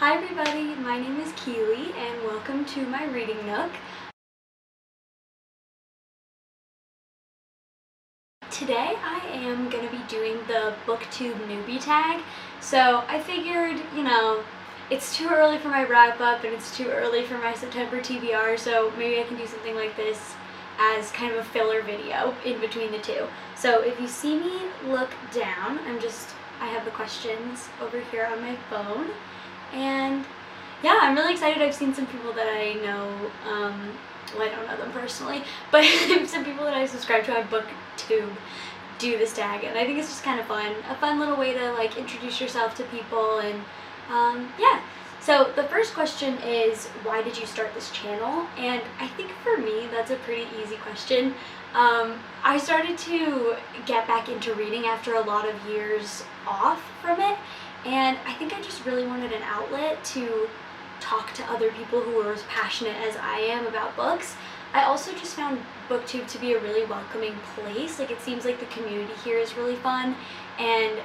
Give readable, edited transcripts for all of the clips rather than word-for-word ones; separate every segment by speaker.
Speaker 1: Hi everybody, my name is Keeley and welcome to my reading nook. Today I am going to be doing the Booktube newbie tag, so I figured, it's too early for my wrap up and it's too early for my September TBR, so maybe I can do something like this as kind of a filler video in between the two. So if you see me look down, I have the questions over here on my phone. And yeah, I'm really excited. I've seen some people that I know, well, I don't know them personally, but some people that I subscribe to on Booktube do this tag, and I think it's just kind of fun. A fun little way to like introduce yourself to people, and yeah. So the first question is, why did you start this channel? And I think for me, that's a pretty easy question. I started to get back into reading after a lot of years off from it. And I think I just really wanted an outlet to talk to other people who were as passionate as I am about books. I also just found Booktube to be a really welcoming place. Like, it seems like the community here is really fun, and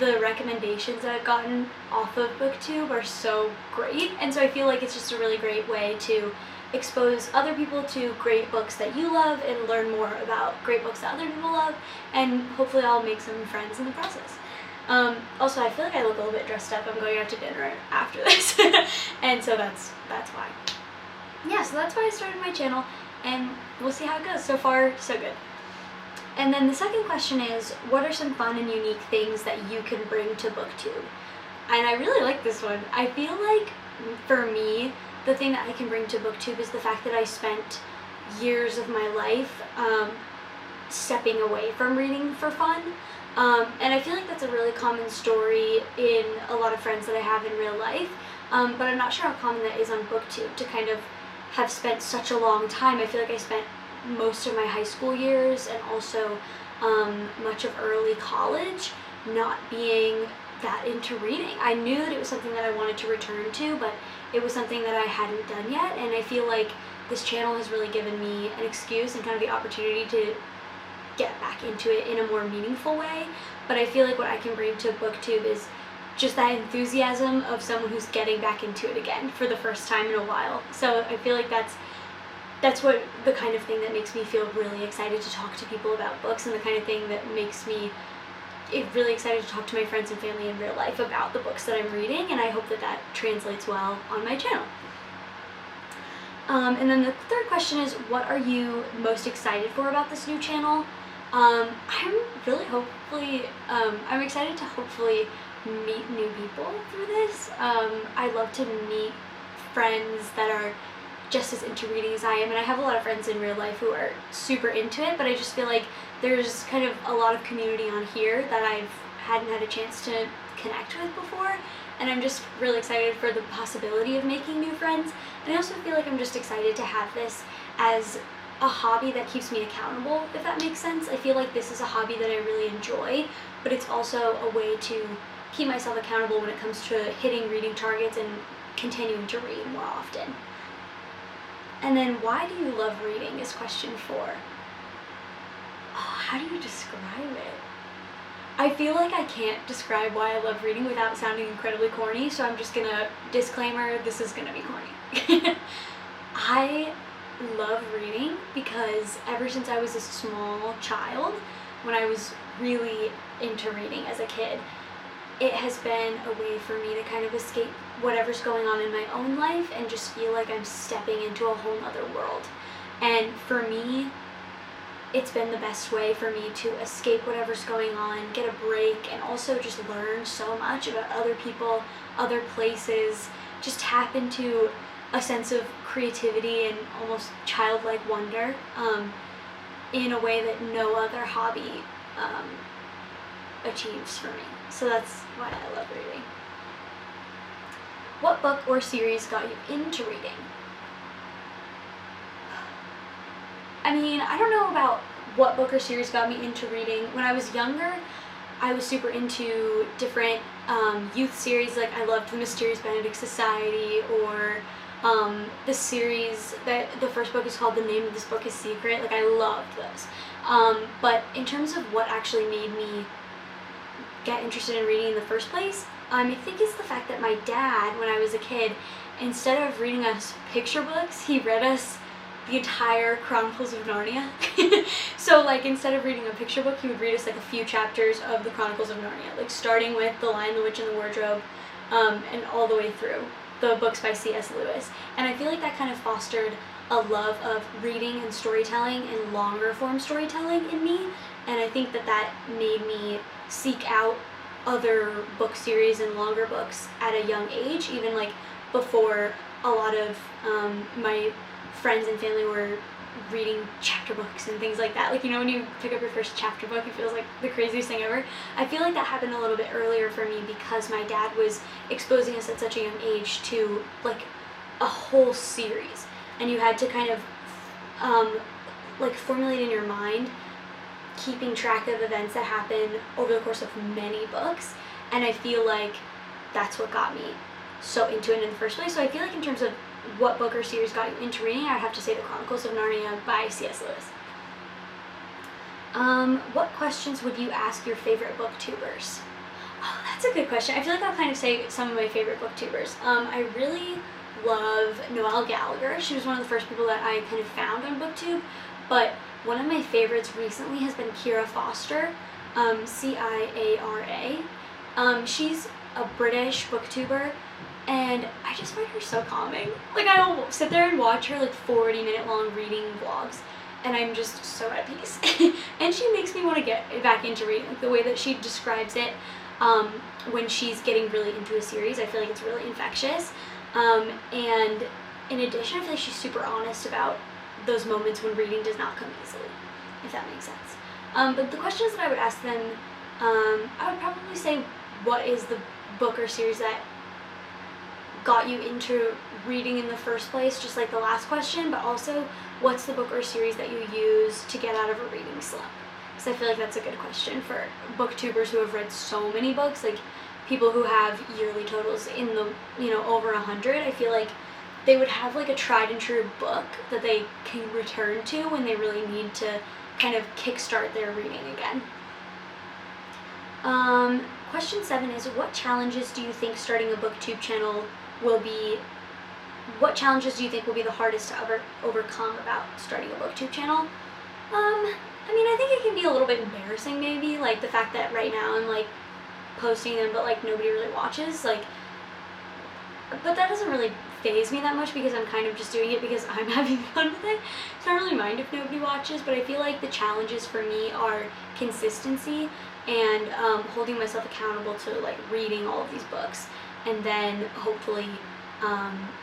Speaker 1: the recommendations that I've gotten off of Booktube are so great. And so I feel like it's just a really great way to expose other people to great books that you love and learn more about great books that other people love, and hopefully I'll make some friends in the process. Also, I feel like I look a little bit dressed up. I'm going out to dinner after this, and so that's why. Yeah, so that's why I started my channel, and we'll see how it goes. So far, so good. And then the second question is, what are some fun and unique things that you can bring to Booktube? And I really like this one. I feel like, for me, the thing that I can bring to Booktube is the fact that I spent years of my life stepping away from reading for fun. And I feel like that's a really common story in a lot of friends that I have in real life, but I'm not sure how common that is on Booktube, to kind of have spent such a long time. I feel like I spent most of my high school years and also much of early college not being that into reading. I knew that it was something that I wanted to return to, but it was something that I hadn't done yet, and I feel like this channel has really given me an excuse and kind of the opportunity to get back into it in a more meaningful way. But I feel like what I can bring to Booktube is just that enthusiasm of someone who's getting back into it again for the first time in a while. So I feel like that's what the kind of thing that makes me feel really excited to talk to people about books, and the kind of thing that makes me really excited to talk to my friends and family in real life about the books that I'm reading, and I hope that that translates well on my channel. And then the third question is, what are you most excited for about this new channel? I'm excited to hopefully meet new people through this. I love to meet friends that are just as into reading as I am, and I have a lot of friends in real life who are super into it, but I just feel like there's kind of a lot of community on here that I hadn't had a chance to connect with before, and I'm just really excited for the possibility of making new friends. And I also feel like I'm just excited to have this as a hobby that keeps me accountable, if that makes sense. I feel like this is a hobby that I really enjoy, but it's also a way to keep myself accountable when it comes to hitting reading targets and continuing to read more often. And then, why do you love reading is question 4. Oh, how do you describe it? I feel like I can't describe why I love reading without sounding incredibly corny, so I'm just gonna, disclaimer, this is gonna be corny. I love reading because ever since I was a small child, when I was really into reading as a kid, it has been a way for me to kind of escape whatever's going on in my own life and just feel like I'm stepping into a whole other world. And for me, it's been the best way for me to escape whatever's going on, get a break, and also just learn so much about other people, other places, just tap into a sense of creativity and almost childlike wonder in a way that no other hobby achieves for me. So that's why I love reading. What book or series got you into reading? I mean, I don't know about what book or series got me into reading. When I was younger, I was super into different youth series. Like, I loved The Mysterious Benedict Society, or the series that the first book is called The Name of This Book is Secret. Like, I loved those. But in terms of what actually made me get interested in reading in the first place, I think it's the fact that my dad, when I was a kid, instead of reading us picture books, he read us the entire Chronicles of Narnia. So like instead of reading a picture book, he would read us like a few chapters of the Chronicles of Narnia, like starting with The Lion, the Witch, and the Wardrobe, and all the way through the books by C.S. Lewis. And I feel like that kind of fostered a love of reading and storytelling and longer form storytelling in me, and I think that that made me seek out other book series and longer books at a young age, even like before a lot of my friends and family were reading chapter books and things like that. Like, you know, when you pick up your first chapter book, it feels like the craziest thing ever. I feel like that happened a little bit earlier for me because my dad was exposing us at such a young age to like a whole series, and you had to kind of like formulate in your mind, keeping track of events that happen over the course of many books, and I feel like that's what got me so into it in the first place. So I feel like in terms of what book or series got you into reading, I'd have to say The Chronicles of Narnia by C.S. Lewis. What questions would you ask your favorite booktubers? Oh, that's a good question. I feel like I'll kind of say some of my favorite booktubers. I really love Noelle Gallagher. She was one of the first people that I kind of found on Booktube, but one of my favorites recently has been Ciara Foster, C-I-A-R-A. She's a British booktuber, and I just find her so calming. Like, I'll sit there and watch her like 40-minute long reading vlogs, and I'm just so at peace. And she makes me want to get back into reading. Like, the way that she describes it when she's getting really into a series, I feel like it's really infectious. And in addition, I feel like she's super honest about those moments when reading does not come easily, if that makes sense. But the questions that I would ask them, I would probably say, what is the book or series that got you into reading in the first place, just like the last question, but also what's the book or series that you use to get out of a reading slump? Because I feel like that's a good question for booktubers who have read so many books, like people who have yearly totals in the, you know, over 100. I feel like they would have like a tried and true book that they can return to when they really need to kind of kickstart their reading again. Question 7 is, what challenges do you think starting a booktube channel will be, what challenges do you think will be the hardest to ever overcome about starting a booktube channel? I mean, I think it can be a little bit embarrassing maybe, like the fact that right now I'm like posting them but like nobody really watches, like, but that doesn't really faze me that much because I'm kind of just doing it because I'm having fun with it, so I don't really mind if nobody watches. But I feel like the challenges for me are consistency and holding myself accountable to like reading all of these books, and then hopefully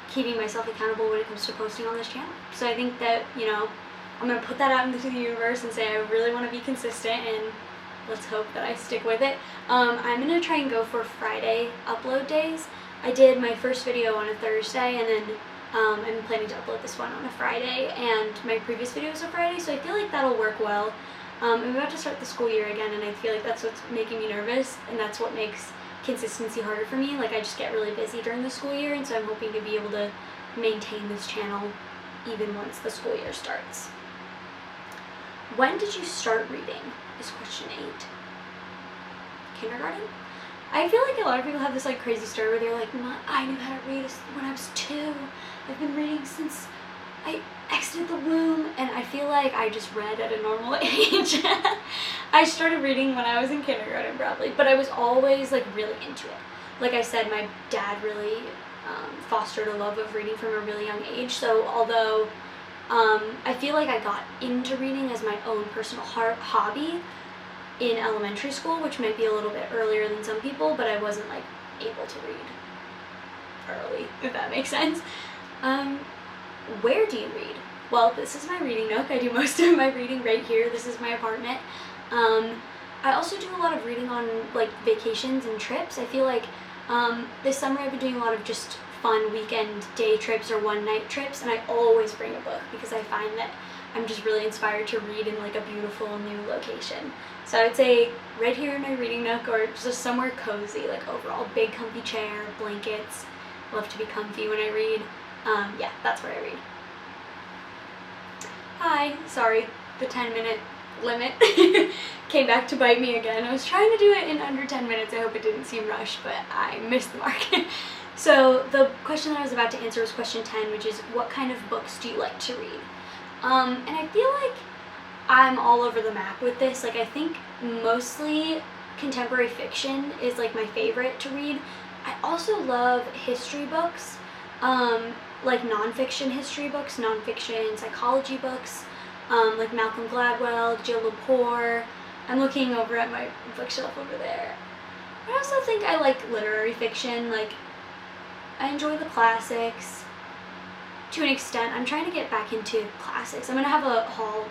Speaker 1: keeping myself accountable when it comes to posting on this channel. So I think that, you know, I'm going to put that out into the universe and say I really want to be consistent, and let's hope that I stick with it. I'm going to try and go for Friday upload days. I did my first video on a Thursday, and then I'm planning to upload this one on a Friday, and my previous video was a Friday, so I feel like that'll work well. I'm about to start the school year again, and I feel like that's what's making me nervous, and that's what makes consistency harder for me. Like, I just get really busy during the school year, and so I'm hoping to be able to maintain this channel even once the school year starts. When did you start reading? Is question 8. Kindergarten? I feel like a lot of people have this like crazy story where they're like, I knew how to read when I was 2. I've been reading since I exited the womb, and I feel like I just read at a normal age. I started reading when I was in kindergarten probably, but I was always like really into it. Like I said, my dad really fostered a love of reading from a really young age, so although I feel like I got into reading as my own personal hobby in elementary school, which might be a little bit earlier than some people, but I wasn't like able to read early, if that makes sense. Where do you read? Well, this is my reading nook. I do most of my reading right here. This is my apartment. I also do a lot of reading on like vacations and trips. I feel like this summer I've been doing a lot of just fun weekend day trips or one-night trips, and I always bring a book because I find that I'm just really inspired to read in like a beautiful new location. So I would say right here in my reading nook, or just somewhere cozy, like overall big comfy chair, blankets. Love to be comfy when I read. Yeah, that's where I read. Hi, sorry, the 10-minute limit came back to bite me again. I was trying to do it in under 10 minutes. I hope it didn't seem rushed, but I missed the mark. So the question that I was about to answer was question 10, which is, what kind of books do you like to read? And I feel like I'm all over the map with this. Like, I think mostly contemporary fiction is like my favorite to read. I also love history books, like nonfiction history books, nonfiction psychology books, like Malcolm Gladwell, Jill Lepore. I'm looking over at my bookshelf over there. I also think I like literary fiction. Like, I enjoy the classics to an extent. I'm trying to get back into classics. I'm gonna have a haul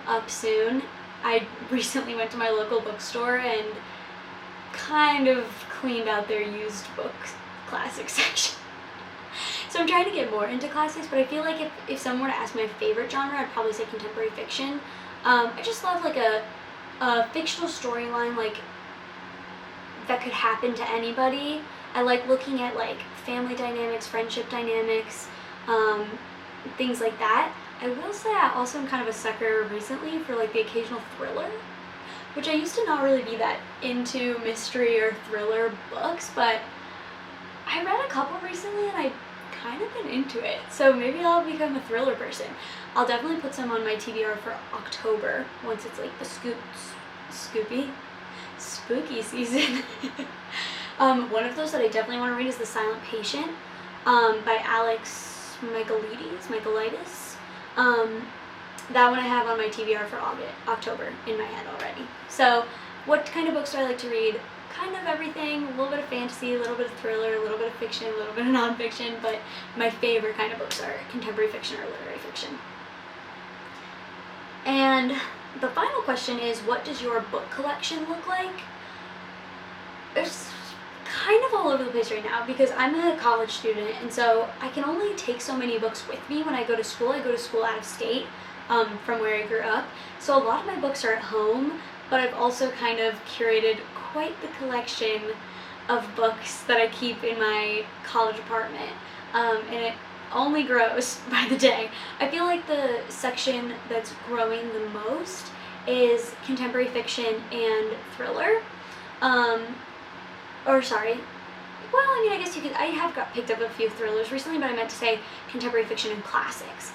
Speaker 1: up soon. I recently went to my local bookstore and kind of cleaned out their used books classic section. So I'm trying to get more into classics, but I feel like if someone were to ask my favorite genre, I'd probably say contemporary fiction. I just love like a fictional storyline like that could happen to anybody. I like looking at like family dynamics, friendship dynamics, things like that. I will say I also am kind of a sucker recently for like the occasional thriller, which I used to not really be that into mystery or thriller books, but I read a couple recently and I kind of been into it. So maybe I'll become a thriller person. I'll definitely put some on my TBR for October once it's like the spooky season. One of those that I definitely want to read is The Silent Patient by Alex Michaelides. That one I have on my TBR for October in my head already. So what kind of books do I like to read? Kind of everything, a little bit of fantasy, a little bit of thriller, a little bit of fiction, a little bit of nonfiction, but my favorite kind of books are contemporary fiction or literary fiction. And the final question is, what does your book collection look like? It's kind of all over the place right now because I'm a college student, and so I can only take so many books with me when I go to school. I go to school out of state from where I grew up, so a lot of my books are at home, but I've also kind of curated quite the collection of books that I keep in my college apartment, and it only grows by the day. I feel like the section that's growing the most is contemporary fiction and thriller. I guess you could, I have picked up a few thrillers recently, but I meant to say contemporary fiction and classics.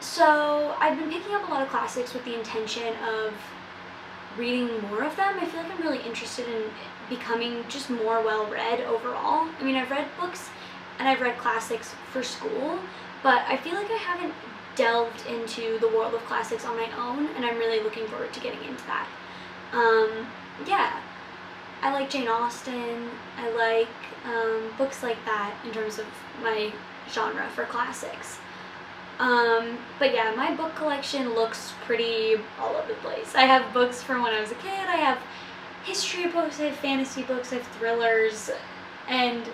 Speaker 1: So I've been picking up a lot of classics with the intention of reading more of them. I feel like I'm really interested in becoming just more well-read overall. I mean, I've read books and I've read classics for school, but I feel like I haven't delved into the world of classics on my own, and I'm really looking forward to getting into that. Yeah, I like Jane Austen. I like books like that in terms of my genre for classics. But yeah, my book collection looks pretty all over the place. I have books from when I was a kid, I have history books, I have fantasy books, I have thrillers, and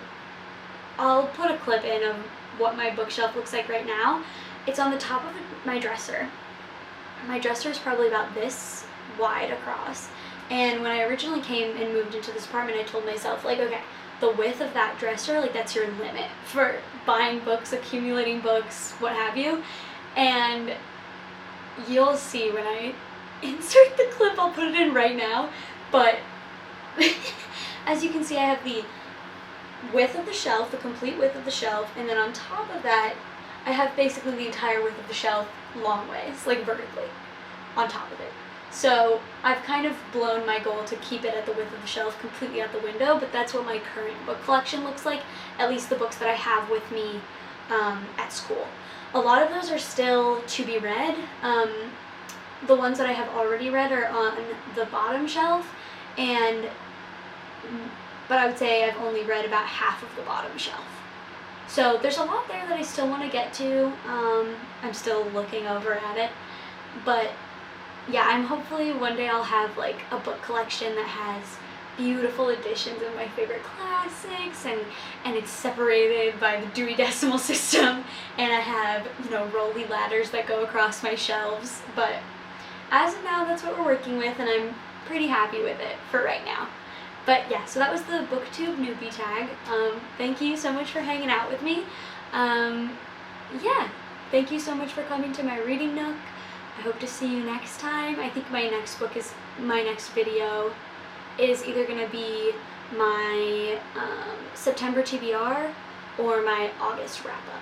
Speaker 1: I'll put a clip in of what my bookshelf looks like right now. It's on the top of my dresser. My dresser is probably about this wide across, and when I originally came and moved into this apartment, I told myself, like, okay, the width of that dresser, like, that's your limit for buying books, accumulating books, what have you. And you'll see when I insert the clip, I'll put it in right now, but as you can see, I have the width of the shelf, the complete width of the shelf, and then on top of that, I have basically the entire width of the shelf long ways, like vertically, on top of it. So I've kind of blown my goal to keep it at the width of the shelf completely out the window, but that's what my current book collection looks like, at least the books that I have with me at school. A lot of those are still to be read. The ones that I have already read are on the bottom shelf, but I would say I've only read about half of the bottom shelf. So there's a lot there that I still want to get to. I'm still looking over at it, but yeah, I'm hopefully one day I'll have like a book collection that has beautiful editions of my favorite classics, and it's separated by the Dewey Decimal System, and I have, you know, rolly ladders that go across my shelves. But as of now, that's what we're working with, and I'm pretty happy with it for right now. But yeah, so that was the Booktube Newbie tag. Thank you so much for hanging out with me. Yeah, thank you so much for coming to my reading nook. I hope to see you next time. I think my next video is either going to be my September TBR or my August wrap-up.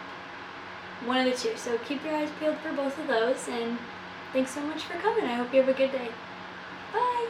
Speaker 1: One of the two. So keep your eyes peeled for both of those, and thanks so much for coming. I hope you have a good day. Bye!